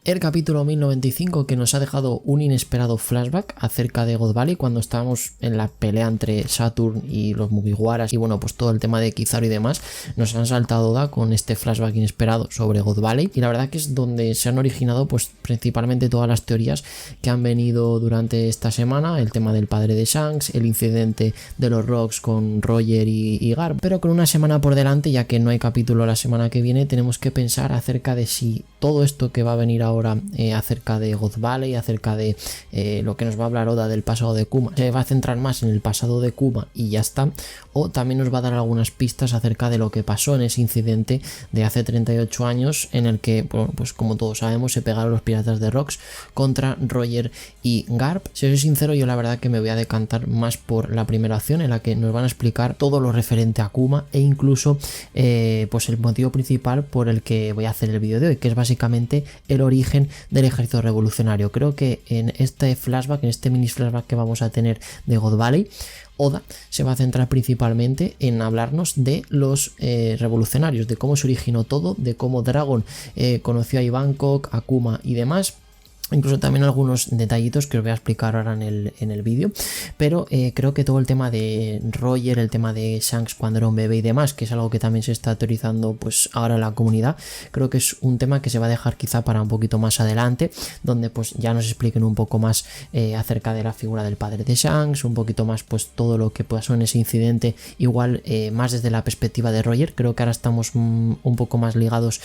El capítulo 1095 que nos ha dejado un inesperado flashback acerca de God Valley cuando estábamos en la pelea entre Saturn y los Mugiwaras y bueno, pues todo el tema de Kizaru y demás, nos han saltado Oda con este flashback inesperado sobre God Valley y la verdad que es donde se han originado pues principalmente todas las teorías que han venido durante esta semana, el tema del padre de Shanks, el incidente de los Rocks con Roger y Garp, pero con una semana por delante, ya que no hay capítulo la semana que viene, tenemos que pensar acerca de si todo esto que va a venir ahora acerca de God Valley, acerca de lo que nos va a hablar Oda del pasado de Kuma, se va a centrar más en el pasado de Kuma y ya está, o también nos va a dar algunas pistas acerca de lo que pasó en ese incidente de hace 38 años en el que, bueno, pues como todos sabemos, se pegaron los piratas de Rocks contra Roger y Garp. Si os soy sincero, yo la verdad que me voy a decantar más por la primera opción en la que nos van a explicar todo lo referente a Kuma e incluso pues el motivo principal por el que voy a hacer el vídeo de hoy, que es básicamente el origen del ejército revolucionario. Creo que en este flashback, en este mini flashback que vamos a tener de God Valley, Oda se va a centrar principalmente en hablarnos de los revolucionarios, de cómo se originó todo, de cómo Dragon conoció a Ivankov, a Kuma y demás. Incluso también algunos detallitos que os voy a explicar ahora en el vídeo, pero creo que todo el tema de Roger, el tema de Shanks cuando era un bebé y demás, que es algo que también se está teorizando pues ahora en la comunidad, creo que es un tema que se va a dejar quizá para un poquito más adelante, donde pues ya nos expliquen un poco más acerca de la figura del padre de Shanks, un poquito más pues todo lo que pasó en ese incidente, igual más desde la perspectiva de Roger. Creo que ahora estamos un poco más ligados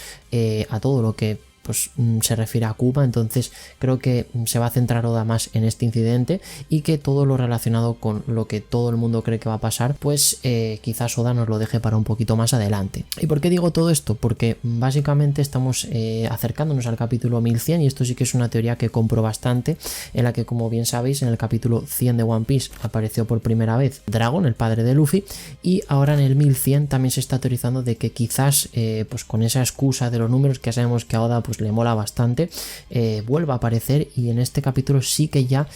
a todo lo que pues se refiere a Kuma, entonces creo que se va a centrar Oda más en este incidente y que todo lo relacionado con lo que todo el mundo cree que va a pasar, pues quizás Oda nos lo deje para un poquito más adelante. ¿Y por qué digo todo esto? Porque básicamente estamos acercándonos al capítulo 1100 y esto sí que es una teoría que compro bastante, en la que, como bien sabéis, en el capítulo 100 de One Piece apareció por primera vez Dragon, el padre de Luffy, y ahora en el 1100 también se está teorizando de que quizás pues con esa excusa de los números, que sabemos que a Oda pues le mola bastante, vuelva a aparecer y en este capítulo sí que ya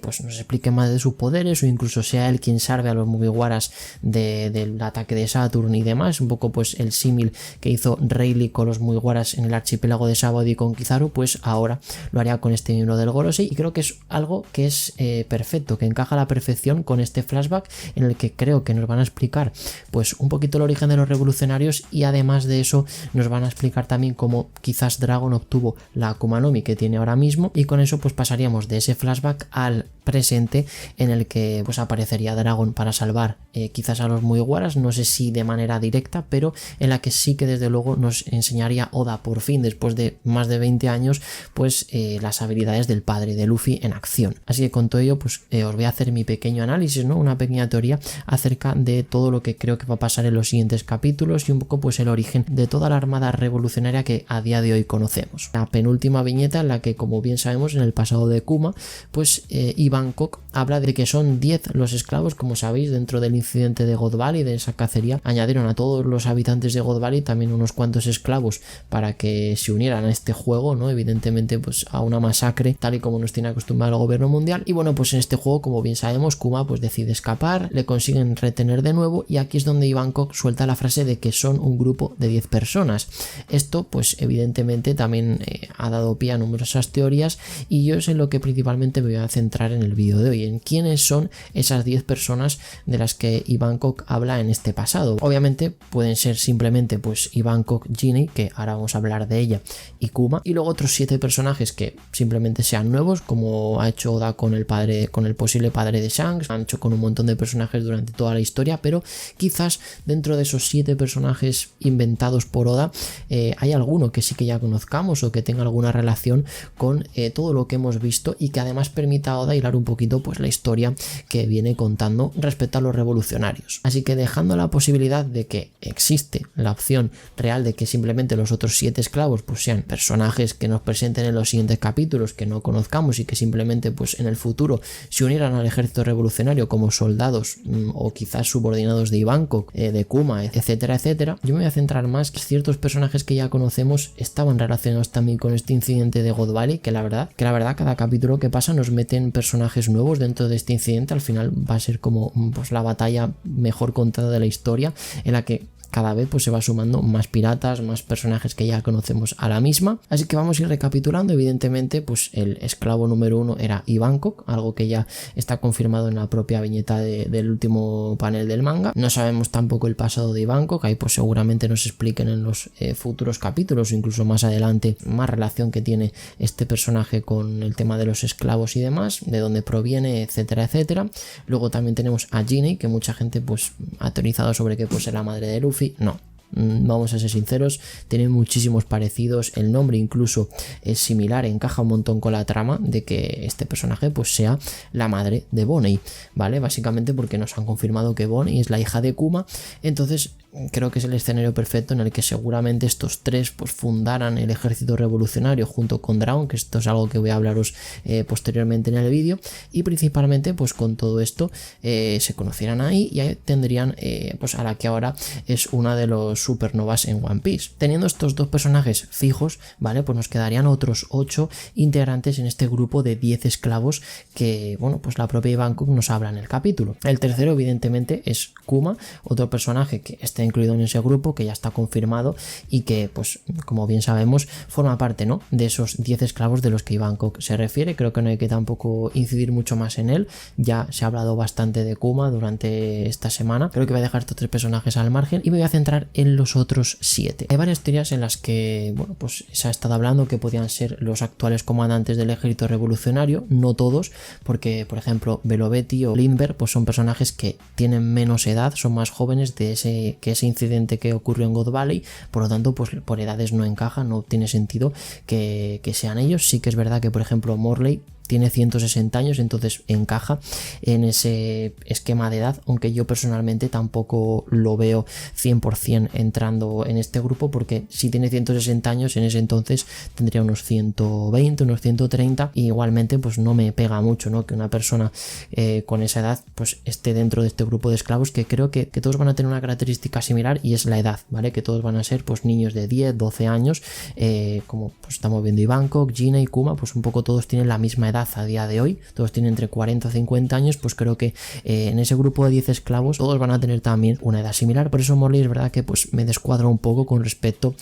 pues nos explique más de sus poderes, o incluso sea él quien salve a los Mugiwaras del ataque de Saturn y demás, un poco pues el símil que hizo Rayleigh con los Mugiwaras en el archipiélago de Sabaody con Kizaru, pues ahora lo haría con este miembro del Gorosei, y creo que es algo que es perfecto, que encaja a la perfección con este flashback en el que creo que nos van a explicar pues un poquito el origen de los revolucionarios, y además de eso nos van a explicar también cómo quizás Dragon obtuvo la Akuma no Mi que tiene ahora mismo, y con eso pues pasaríamos de ese flashback al presente en el que pues aparecería Dragon para salvar quizás a los Mugiwaras, no sé si de manera directa, pero en la que sí que desde luego nos enseñaría Oda por fin, después de más de 20 años, pues las habilidades del padre de Luffy en acción. Así que con todo ello pues os voy a hacer mi pequeño análisis, ¿no? Una pequeña teoría acerca de todo lo que creo que va a pasar en los siguientes capítulos y un poco pues el origen de toda la armada revolucionaria que a día de hoy conocemos. La penúltima viñeta, en la que, como bien sabemos, en el pasado de Kuma pues Ivankov habla de que son 10 los esclavos, como sabéis, dentro del incidente de God Valley, de esa cacería. Añadieron a todos los habitantes de God Valley también unos cuantos esclavos para que se unieran a este juego, ¿no? Evidentemente pues a una masacre tal y como nos tiene acostumbrado el gobierno mundial. Y bueno, pues en este juego, como bien sabemos, Kuma pues decide escapar, le consiguen retener de nuevo, y aquí es donde Ivankov suelta la frase de que son un grupo de 10 personas. Esto pues evidentemente también ha dado pie a numerosas teorías, y yo es en lo que principalmente me voy a centrar en el vídeo de hoy, en quiénes son esas 10 personas de las que Ivankov habla en este pasado. Obviamente pueden ser simplemente pues Ivankov, Ginny, que ahora vamos a hablar de ella, y Kuma, y luego otros 7 personajes que simplemente sean nuevos, como ha hecho Oda con el posible padre de Shanks, han hecho con un montón de personajes durante toda la historia, pero quizás dentro de esos 7 personajes inventados por Oda hay alguno que sí que ya conozcamos o que tenga alguna relación con todo lo que hemos visto, y que además permita a Oda hilar un poquito pues la historia que viene contando respecto a los revolucionarios. Así que, dejando la posibilidad de que existe la opción real de que simplemente los otros 7 esclavos pues sean personajes que nos presenten en los siguientes capítulos, que no conozcamos y que simplemente pues en el futuro se unieran al ejército revolucionario como soldados o quizás subordinados de Ivankov, de Kuma, etcétera, etcétera, yo me voy a centrar más que ciertos personajes que ya conocemos estaban relacionados también con este incidente de God Valley, que la verdad cada capítulo que pasa nos meten personajes nuevos dentro de este incidente. Al final va a ser como pues la batalla mejor contada de la historia, en la que cada vez pues se va sumando más piratas, más personajes que ya conocemos a la misma. Así que vamos a ir recapitulando. Evidentemente pues el esclavo número 1 era Ivankov, algo que ya está confirmado en la propia viñeta del último panel del manga. No sabemos tampoco el pasado de Ivankov, ahí pues seguramente nos expliquen en los futuros capítulos o incluso más adelante más relación que tiene este personaje con el tema de los esclavos y demás, de dónde proviene, etcétera, etcétera. Luego también tenemos a Ginny, que mucha gente pues ha teorizado sobre que pues es la madre de Luffy. No, vamos a ser sinceros, tienen muchísimos parecidos, el nombre incluso es similar, encaja un montón con la trama de que este personaje pues sea la madre de Bonnie, ¿vale? Básicamente porque nos han confirmado que Bonnie es la hija de Kuma, entonces creo que es el escenario perfecto en el que seguramente estos tres pues fundaran el ejército revolucionario junto con Dragon, que esto es algo que voy a hablaros posteriormente en el vídeo, y principalmente pues con todo esto se conocieran ahí y ahí tendrían pues a la que ahora es una de los supernovas en One Piece. Teniendo estos dos personajes fijos, ¿vale? Pues nos quedarían otros 8 integrantes en este grupo de 10 esclavos que, bueno, pues la propia Ivankov nos habla en el capítulo. El tercero evidentemente es Kuma, otro personaje que está incluido en ese grupo, que ya está confirmado y que, pues como bien sabemos, forma parte, ¿no?, de esos 10 esclavos de los que Ivankov se refiere. Creo que no hay que tampoco incidir mucho más en él, ya se ha hablado bastante de Kuma durante esta semana. Creo que voy a dejar estos 3 personajes al margen y me voy a centrar en los otros 7. Hay varias teorías en las que, bueno, pues se ha estado hablando que podían ser los actuales comandantes del ejército revolucionario, no todos, porque por ejemplo Belovetti o Lindbergh pues son personajes que tienen menos edad, son más jóvenes de ese incidente que ocurrió en God Valley, por lo tanto pues por edades no encaja, no tiene sentido que sean ellos. Sí que es verdad que por ejemplo Morley tiene 160 años, entonces encaja en ese esquema de edad, aunque yo personalmente tampoco lo veo 100% entrando en este grupo, porque si tiene 160 años en ese entonces tendría unos 120, unos 130, y igualmente pues no me pega mucho, ¿no?, que una persona con esa edad pues esté dentro de este grupo de esclavos, que creo que todos van a tener una característica similar y es la edad, ¿vale? Que todos van a ser pues niños de 10, 12 años, como pues estamos viendo Ivankov, Gina y Kuma, pues un poco todos tienen la misma edad a día de hoy, todos tienen entre 40 y 50 años, pues creo que en ese grupo de 10 esclavos todos van a tener también una edad similar. Por eso Morley es verdad que pues me descuadra un poco con respecto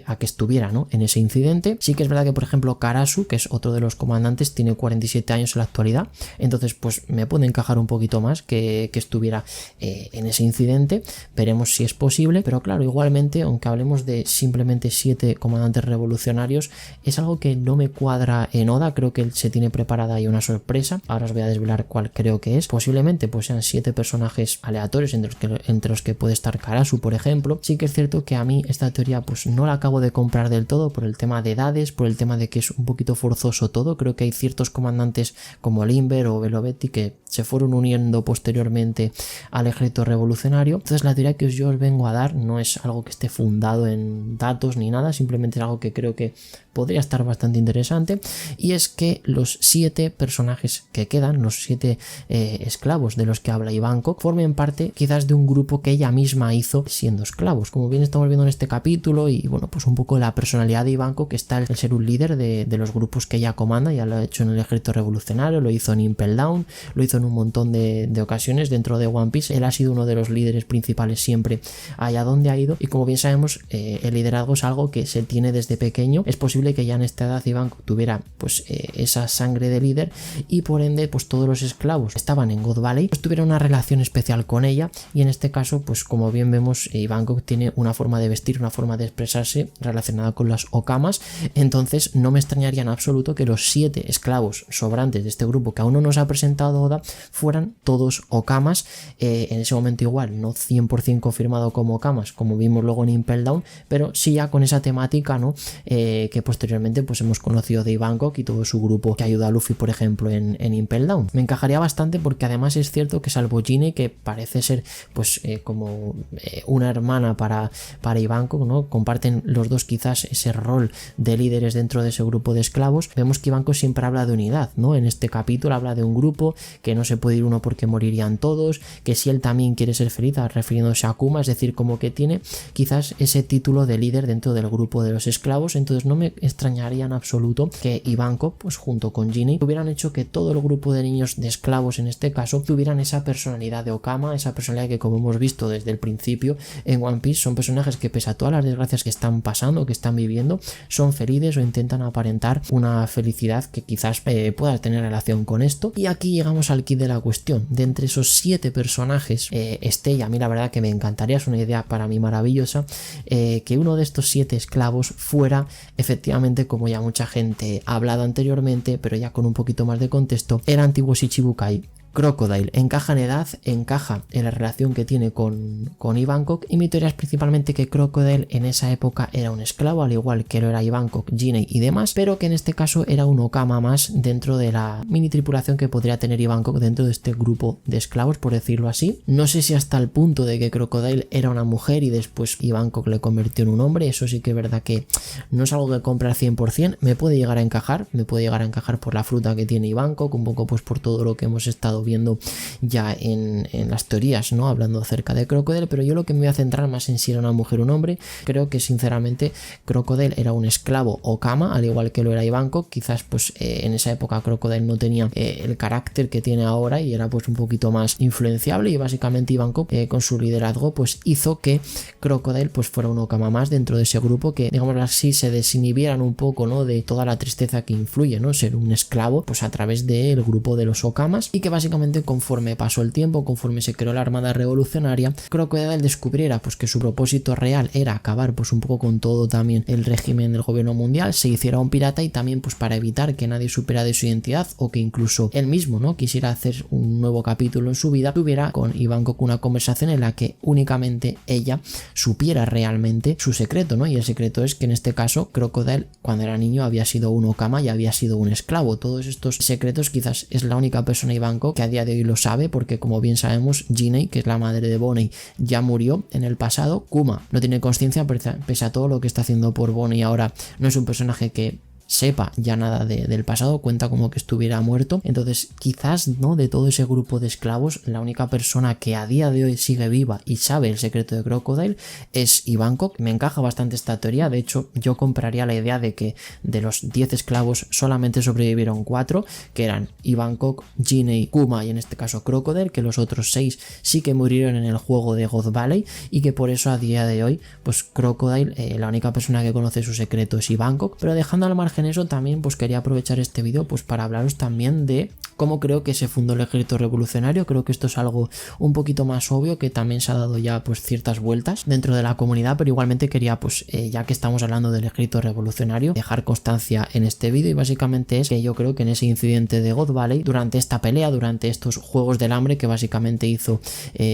a que estuviera, ¿no?, en ese incidente. Sí que es verdad que por ejemplo Karasu, que es otro de los comandantes, tiene 47 años en la actualidad, entonces pues me puede encajar un poquito más que estuviera en ese incidente. Veremos si es posible, pero claro, igualmente aunque hablemos de simplemente 7 comandantes revolucionarios, es algo que no me cuadra en Oda. Creo que él se tiene preparada ahí una sorpresa, ahora os voy a desvelar cuál creo que es. Posiblemente pues sean 7 personajes aleatorios entre los que puede estar Karasu, por ejemplo. Sí que es cierto que a mí esta teoría pues no la acabo de comprar del todo por el tema de edades, por el tema de que es un poquito forzoso todo. Creo que hay ciertos comandantes como Lindbergh o Belovetti que se fueron uniendo posteriormente al ejército revolucionario. Entonces la teoría que yo os vengo a dar no es algo que esté fundado en datos ni nada, simplemente es algo que creo que podría estar bastante interesante, y es que los 7 personajes que quedan, los 7 esclavos de los que habla Ivankov, formen parte quizás de un grupo que ella misma hizo siendo esclavos. Como bien estamos viendo en este capítulo, y bueno, pues un poco la personalidad de Ivankov, que está el ser un líder de los grupos que ella comanda. Ya lo ha hecho en el ejército revolucionario, lo hizo en Impel Down, lo hizo en un montón de ocasiones dentro de One Piece. Él ha sido uno de los líderes principales siempre allá donde ha ido, y como bien sabemos el liderazgo es algo que se tiene desde pequeño. Es posible que ya en esta edad Ivankov tuviera pues esa sangre de líder, y por ende pues todos los esclavos que estaban en God Valley pues tuvieron una relación especial con ella, y en este caso pues como bien vemos Ivankov tiene una forma de vestir, una forma de expresarse relacionada con las okamas. Entonces no me extrañaría en absoluto que los 7 esclavos sobrantes de este grupo que aún no nos ha presentado Oda fueran todos okamas. En ese momento igual no 100% confirmado como okamas, como vimos luego en Impel Down, pero sí ya con esa temática, ¿no?, que posteriormente pues hemos conocido de Ivankov y todo su grupo que ayuda a Luffy, por ejemplo, en Impel Down. Me encajaría bastante porque además es cierto que salvo Ginny, que parece ser pues como una hermana para Ivankov, ¿no?, comparten los dos quizás ese rol de líderes dentro de ese grupo de esclavos. Vemos que Ivankov siempre habla de unidad, ¿no? En este capítulo habla de un grupo, que no se puede ir uno porque morirían todos, que si él también quiere ser feliz, refiriéndose a Kuma, es decir, como que tiene quizás ese título de líder dentro del grupo de los esclavos. Entonces no me extrañaría en absoluto que Ivankov, pues junto con Ginny, hubieran hecho que todo el grupo de niños, de esclavos en este caso, tuvieran esa personalidad de Okama, esa personalidad que, como hemos visto desde el principio en One Piece, son personajes que, pese a todas las desgracias que están pasando, que están viviendo, son felices o intentan aparentar una felicidad que quizás pueda tener relación con esto. Y aquí llegamos al kit de la cuestión. De entre esos 7 personajes, Stella, a mí la verdad que me encantaría, es una idea para mí maravillosa, que uno de estos 7 esclavos fuera efectivamente, como ya mucha gente ha hablado anteriormente, pero ya con un poquito más de contexto, el antiguo Shichibukai Crocodile. Encaja en edad, encaja en la relación que tiene con Ivankov, y mi teoría es principalmente que Crocodile en esa época era un esclavo, al igual que lo era Ivankov, Ginny y demás, pero que en este caso era un Okama más dentro de la mini tripulación que podría tener Ivankov dentro de este grupo de esclavos, por decirlo así. No sé si hasta el punto de que Crocodile era una mujer y después Ivankov le convirtió en un hombre, eso sí que es verdad que no es algo que compre al 100%, me puede llegar a encajar por la fruta que tiene Ivankov, un poco pues por todo lo que hemos estado viendo ya en las teorías, ¿no? Hablando acerca de Crocodile, pero yo lo que me voy a centrar más en si era una mujer o un hombre. Creo que sinceramente Crocodile era un esclavo Okama, al igual que lo era Ivankov. Quizás pues en esa época Crocodile no tenía el carácter que tiene ahora y era pues un poquito más influenciable, y básicamente Ivankov con su liderazgo pues hizo que Crocodile pues fuera un Okama más dentro de ese grupo, que digamos así se desinhibieran un poco, ¿no? De toda la tristeza que influye, ¿no? Ser un esclavo pues a través del grupo de los Okamas, y que básicamente conforme pasó el tiempo, conforme se creó la Armada Revolucionaria, Crocodile descubriera pues que su propósito real era acabar pues un poco con todo también el régimen del gobierno mundial, se hiciera un pirata, y también pues para evitar que nadie supiera de su identidad, o que incluso él mismo, ¿no?, quisiera hacer un nuevo capítulo en su vida, tuviera con Ivankov una conversación en la que únicamente ella supiera realmente su secreto, ¿no? Y el secreto es que en este caso Crocodile cuando era niño había sido un Okama y había sido un esclavo. Todos estos secretos quizás es la única persona Ivankov que a día de hoy lo sabe, porque como bien sabemos Ginny, que es la madre de Bonnie, ya murió en el pasado. Kuma no tiene conciencia pese a todo lo que está haciendo por Bonnie, ahora no es un personaje que sepa ya nada del pasado, cuenta como que estuviera muerto. Entonces quizás, ¿no?, de todo ese grupo de esclavos, la única persona que a día de hoy sigue viva y sabe el secreto de Crocodile es Ivankov. Me encaja bastante esta teoría. De hecho, yo compraría la idea de que de los 10 esclavos solamente sobrevivieron 4, que eran Ivankov, Ginny, Kuma y en este caso Crocodile, que los otros 6 sí que murieron en el juego de God Valley, y que por eso a día de hoy pues Crocodile, la única persona que conoce su secreto es Ivankov. Pero dejando al margen eso, también pues quería aprovechar este vídeo pues para hablaros también de cómo creo que se fundó el ejército revolucionario. Creo que esto es algo un poquito más obvio, que también se ha dado ya pues ciertas vueltas dentro de la comunidad, pero igualmente quería pues ya que estamos hablando del ejército revolucionario, dejar constancia en este vídeo, y básicamente es que yo creo que en ese incidente de God Valley, durante esta pelea, durante estos juegos del hambre que básicamente hizo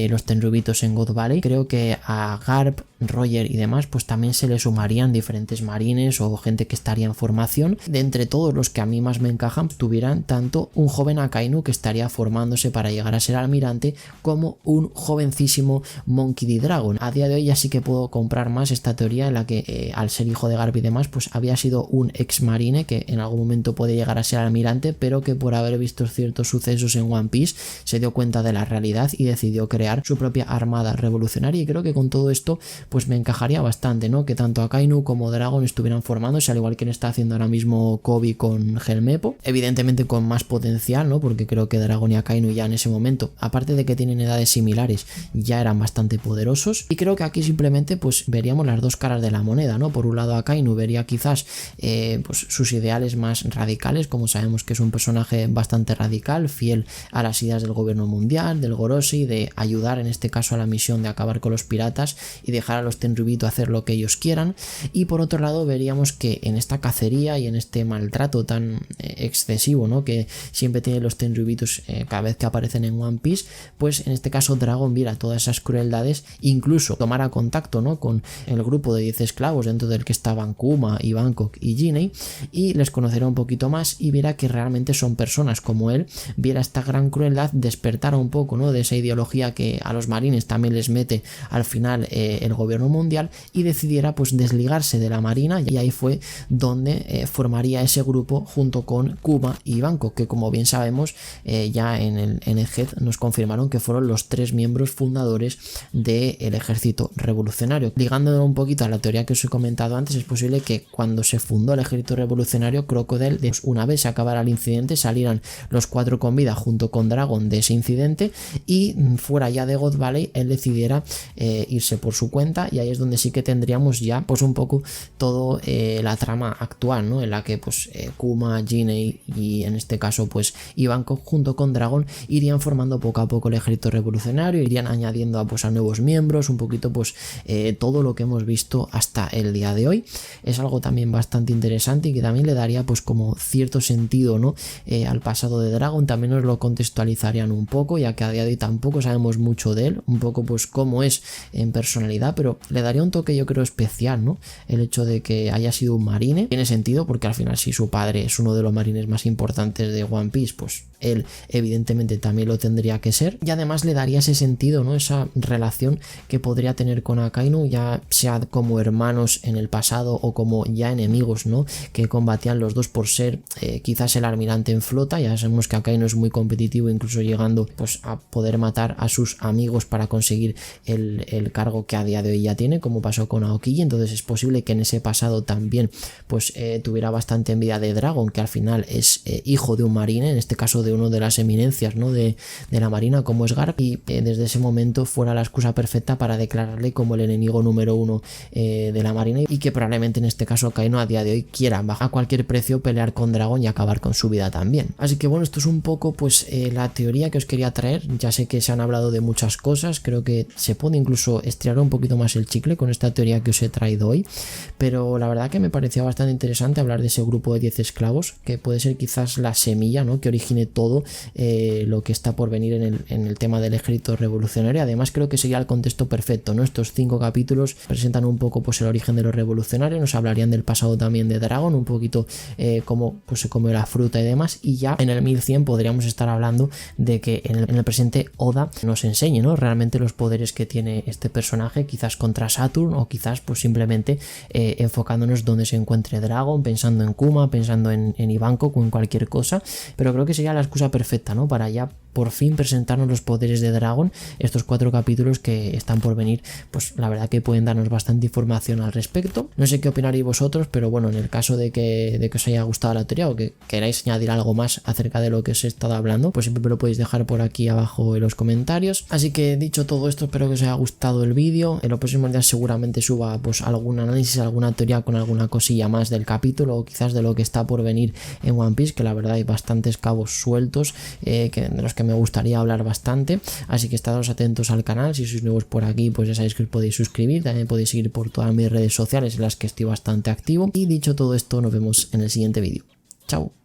los Tenryubitos en God Valley, creo que a Garp, Roger y demás pues también se le sumarían diferentes marines o gente que estaría en formación. De entre todos los que a mí más me encajan, tuvieran tanto un joven Akainu que estaría formándose para llegar a ser almirante, como un jovencísimo Monkey D. Dragon. A día de hoy ya sí que puedo comprar más esta teoría en la que al ser hijo de Garp y demás pues había sido un ex marine que en algún momento puede llegar a ser almirante, pero que por haber visto ciertos sucesos en One Piece se dio cuenta de la realidad y decidió crear su propia armada revolucionaria. Y creo que con todo esto pues me encajaría bastante, ¿no?, que tanto Akainu como Dragon estuvieran formándose, al igual que le está haciendo ahora mismo Kobe con Helmeppo, evidentemente con más potencial, ¿no?, porque creo que Dragon y Akainu ya en ese momento, aparte de que tienen edades similares, ya eran bastante poderosos. Y creo que aquí simplemente pues veríamos las dos caras de la moneda, ¿no? Por un lado Akainu vería quizás pues sus ideales más radicales, como sabemos que es un personaje bastante radical, fiel a las ideas del gobierno mundial, del Goroshi, de ayudar en este caso a la misión de acabar con los piratas y dejar a los Tenryubito hacer lo que ellos quieran. Y por otro lado veríamos que en esta cacería y en este maltrato tan excesivo, ¿no?, que siempre tienen los Tenryubitos cada vez que aparecen en One Piece, pues en este caso Dragon viera todas esas crueldades, incluso tomara contacto, ¿no?, con el grupo de 10 esclavos dentro del que estaban Kuma, Ivankov y Ginny, y les conocerá un poquito más y viera que realmente son personas como él, viera esta gran crueldad, despertara un poco, ¿no?, de esa ideología que a los marines también les mete al final el gobierno mundial, y decidiera pues desligarse de la marina, y ahí fue donde formaría ese grupo junto con Kuma y Ivankov, que como bien sabemos sabemos, ya en el Egghead nos confirmaron que fueron los 3 miembros fundadores del ejército revolucionario. Ligándolo un poquito a la teoría que os he comentado antes, es posible que cuando se fundó el ejército revolucionario, Crocodile, una vez se acabara el incidente, salieran los 4 con vida junto con Dragon de ese incidente y fuera ya de God Valley él decidiera irse por su cuenta, y ahí es donde sí que tendríamos ya pues un poco todo la trama actual, ¿no? En la que pues Kuma, Jinei y en este caso pues Ivankov junto con Dragon irían formando poco a poco el ejército revolucionario, irían añadiendo a nuevos miembros, un poquito pues todo lo que hemos visto hasta el día de hoy. Es algo también bastante interesante y que también le daría pues como cierto sentido, ¿no? Al pasado de Dragon. También nos lo contextualizarían un poco, ya que a día de hoy tampoco sabemos mucho de él, un poco pues cómo es en personalidad, pero le daría un toque yo creo especial, ¿no? El hecho de que haya sido un marine tiene sentido, porque al final si su padre es uno de los marines más importantes de One Piece, pues él evidentemente también lo tendría que ser, y además le daría ese sentido, ¿no? Esa relación que podría tener con Akainu, ya sea como hermanos en el pasado o como ya enemigos, ¿no? Que combatían los dos por ser quizás el almirante en flota. Ya sabemos que Akainu es muy competitivo, incluso llegando pues a poder matar a sus amigos para conseguir el cargo que a día de hoy ya tiene, como pasó con Aokiji. Entonces es posible que en ese pasado también pues tuviera bastante envidia de Dragon, que al final es hijo de un marine, en este caso de uno de las eminencias, ¿no? de la marina, como es Garp, y desde ese momento fuera la excusa perfecta para declararle como el enemigo número 1 de la marina, y que probablemente en este caso Akainu a día de hoy quiera bajar a cualquier precio, pelear con Dragon y acabar con su vida también. Así que bueno, esto es un poco pues la teoría que os quería traer. Ya sé que se han hablado de muchas cosas, creo que se puede incluso estirar un poquito más el chicle con esta teoría que os he traído hoy, pero la verdad que me parecía bastante interesante hablar de ese grupo de 10 esclavos, que puede ser quizás la semilla, ¿no? Que origine todo lo que está por venir en el tema del ejército revolucionario. Además creo que sería el contexto perfecto, ¿no? Estos 5 capítulos presentan un poco pues el origen de los revolucionarios, nos hablarían del pasado también de Dragon, un poquito cómo pues se come la fruta y demás, y ya en el 1100 podríamos estar hablando de que en el presente Oda nos enseñe, ¿no? Realmente los poderes que tiene este personaje, quizás contra Saturn, o quizás pues simplemente enfocándonos donde se encuentre Dragon, pensando en Kuma, pensando en Ivankov o en cualquier cosa. Pero creo que sería la excusa perfecta, ¿no? Para ya por fin presentarnos los poderes de Dragon, estos 4 capítulos que están por venir, pues la verdad que pueden darnos bastante información al respecto. No sé qué opinaréis vosotros, pero bueno, en el caso de que os haya gustado la teoría o que queráis añadir algo más acerca de lo que os he estado hablando, pues siempre me lo podéis dejar por aquí abajo en los comentarios. Así que dicho todo esto, espero que os haya gustado el vídeo. En los próximos días seguramente suba pues algún análisis, alguna teoría con alguna cosilla más del capítulo, o quizás de lo que está por venir en One Piece, que la verdad hay bastantes cabos sueltos de los que me gustaría hablar bastante. Así que estados atentos al canal. Si sois nuevos por aquí, pues ya sabéis que os podéis suscribir, también podéis seguir por todas mis redes sociales en las que estoy bastante activo. Y dicho todo esto, nos vemos en el siguiente vídeo. Chao.